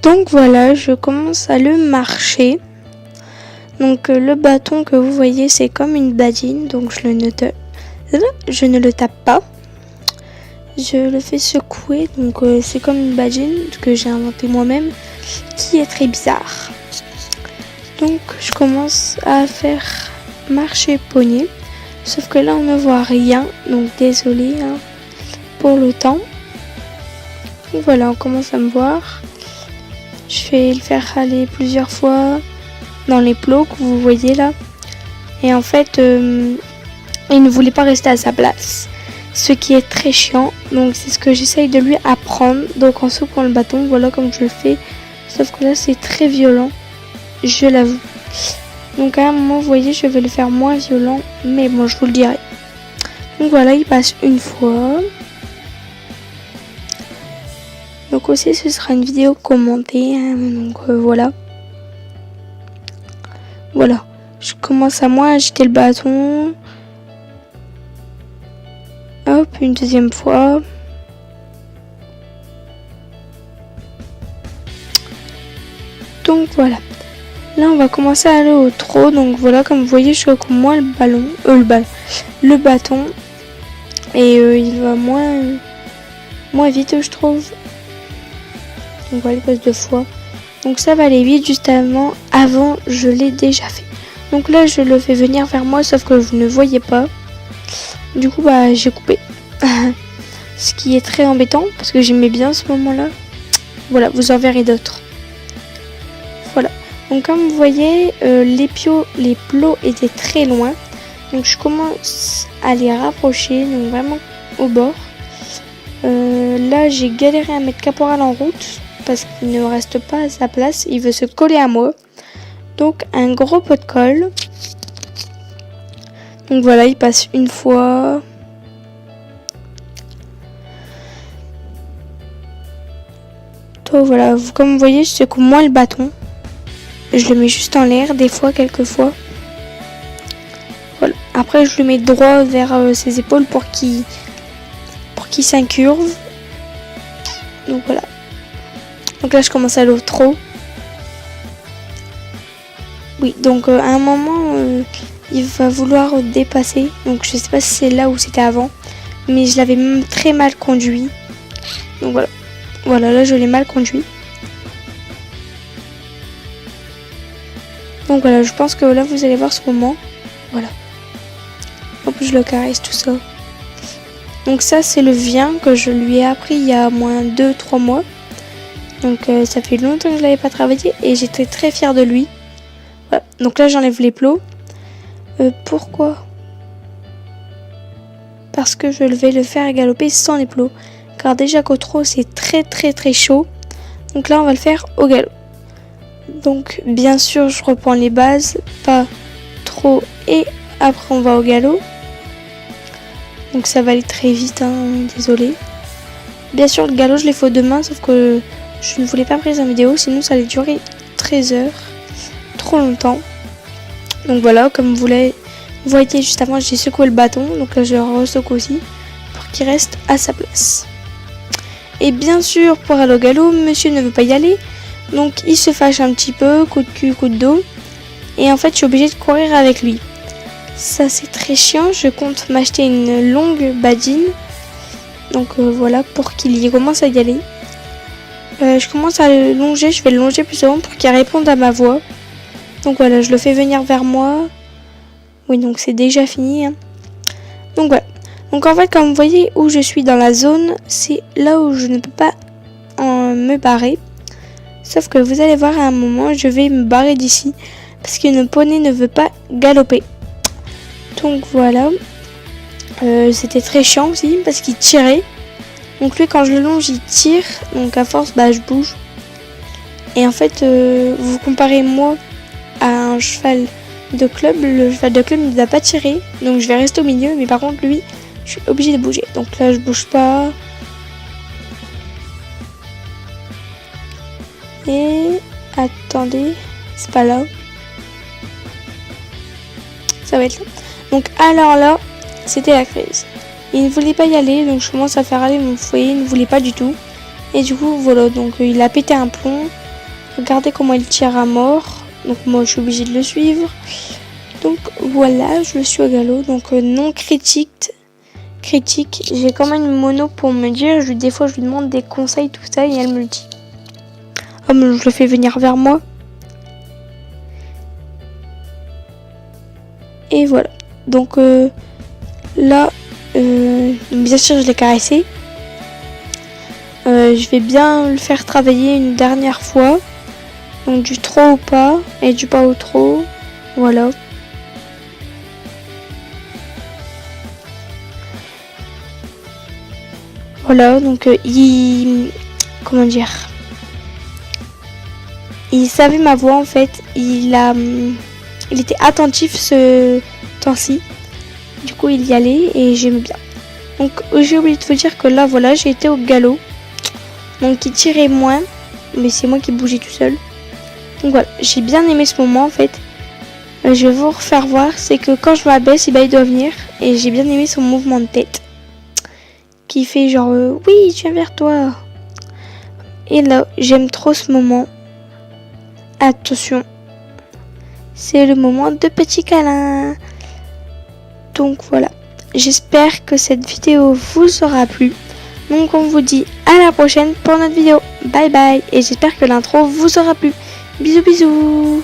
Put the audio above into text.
Donc voilà, je commence à le marcher. Donc le bâton que vous voyez, c'est comme une badine, donc je ne le tape pas. Je le fais secouer, donc c'est comme une badine que j'ai inventée moi-même, qui est très bizarre. Donc je commence à faire marcher poney, sauf que là on ne voit rien, donc désolé pour le temps. Donc voilà, on commence à me voir. Je vais le faire aller plusieurs fois dans les plots que vous voyez là. Et en fait, il ne voulait pas rester à sa place. Ce qui est très chiant. Donc c'est ce que j'essaye de lui apprendre. Donc en secouant le bâton, voilà comme je le fais. Sauf que là c'est très violent. Je l'avoue. Donc à un moment, vous voyez, je vais le faire moins violent. Mais bon, je vous le dirai. Donc voilà, il passe une fois. Donc aussi ce sera une vidéo commentée. Donc voilà. Voilà, je commence à moins agiter le bâton. Hop, une deuxième fois. Donc voilà. Là, on va commencer à aller au trot. Donc voilà, comme vous voyez, je secoue moins le bâton. Et il va moins vite, je trouve. Donc voilà, il passe 2 fois. Donc ça va aller vite, juste avant je l'ai déjà fait. Donc là je le fais venir vers moi, sauf que je ne voyais pas. Du coup bah j'ai coupé. Ce qui est très embêtant, parce que j'aimais bien ce moment-là. Voilà, vous en verrez d'autres. Voilà. Donc comme vous voyez, les plots étaient très loin. Donc je commence à les rapprocher, donc vraiment au bord. Là j'ai galéré à mettre Caporal en route, parce qu'il ne reste pas à sa place, il veut se coller à moi. Donc un gros pot de colle. Donc voilà, il passe une fois. Donc voilà, comme vous voyez, je secoue moins le bâton. Je le mets juste en l'air, des fois, quelques fois. Voilà. Après, je le mets droit vers ses épaules pour qu'il s'incurve. Donc voilà. Donc là, je commence à aller au trot. Oui, donc à un moment, il va vouloir dépasser. Donc je sais pas si c'est là ou c'était avant. Mais je l'avais même très mal conduit. Donc voilà. Voilà, là je l'ai mal conduit. Donc voilà, je pense que là vous allez voir ce moment. Voilà. En plus je le caresse, tout ça. Donc ça c'est le vien que je lui ai appris il y a moins 2-3 mois. Donc ça fait longtemps que je l'avais pas travaillé et j'étais très fière de lui. Voilà. Donc là j'enlève les plots. Pourquoi ? Parce que je vais le faire galoper sans les plots. Car déjà qu'au trot c'est très chaud. Donc là on va le faire au galop. Donc bien sûr je reprends les bases, pas trop, et après on va au galop. Donc ça va aller très vite, désolé. Bien sûr le galop je l'ai fait aux 2 mains, sauf que je ne voulais pas prise en vidéo, sinon ça allait durer 13 heures, trop longtemps. Donc voilà, comme vous voyez juste avant, j'ai secoué le bâton, donc là je le resecoue aussi, pour qu'il reste à sa place. Et bien sûr, pour aller au galop, monsieur ne veut pas y aller, donc il se fâche un petit peu, coup de cul, coup de dos, et en fait je suis obligée de courir avec lui. Ça c'est très chiant, je compte m'acheter une longue badine, donc voilà, pour qu'il commence à y aller. Je commence à le longer, je vais le longer plus souvent pour qu'il réponde à ma voix. Donc voilà, je le fais venir vers moi. Oui, donc c'est déjà fini. Donc voilà. Donc en fait, comme vous voyez où je suis dans la zone, c'est là où je ne peux pas me barrer. Sauf que vous allez voir à un moment, je vais me barrer d'ici. Parce que le poney ne veut pas galoper. Donc voilà. C'était très chiant aussi parce qu'il tirait. Donc lui quand je le longe il tire. Donc à force je bouge. Et en fait vous comparez moi à un cheval de club. Le cheval de club ne va pas tirer. Donc je vais rester au milieu. Mais par contre lui je suis obligée de bouger. Donc là je bouge pas. Et attendez. C'est pas là. Ça va être là. Donc alors là c'était la crise. Il ne voulait pas y aller, donc je commence à faire aller mon foyer, il ne voulait pas du tout. Et du coup, voilà, donc il a pété un plomb. Regardez comment il tire à mort. Donc moi je suis obligée de le suivre. Donc voilà, je le suis au galop. Donc non critique. J'ai quand même une mono pour me dire. Des fois je lui demande des conseils, tout ça, et elle me le dit. Oh, mais je le fais venir vers moi. Et voilà. Donc là, bien sûr je l'ai caressé. Je vais bien le faire travailler une dernière fois. Donc du trop au pas et du pas au trop. Voilà. Voilà, donc comment dire, il savait ma voix en fait. Il était attentif ce temps-ci. Du coup, il y allait et j'aimais bien. Donc j'ai oublié de vous dire que là, voilà, j'ai été au galop. Donc il tirait moins, mais c'est moi qui bougeais tout seul. Donc voilà, j'ai bien aimé ce moment en fait. Je vais vous refaire voir, c'est que quand je m'abaisse, il doit venir. Et j'ai bien aimé son mouvement de tête. Qui fait genre oui, je viens vers toi. Et là, j'aime trop ce moment. Attention, c'est le moment de petit câlin. Donc voilà, j'espère que cette vidéo vous aura plu. Donc on vous dit à la prochaine pour notre vidéo. Bye bye, et j'espère que l'intro vous aura plu. Bisous bisous.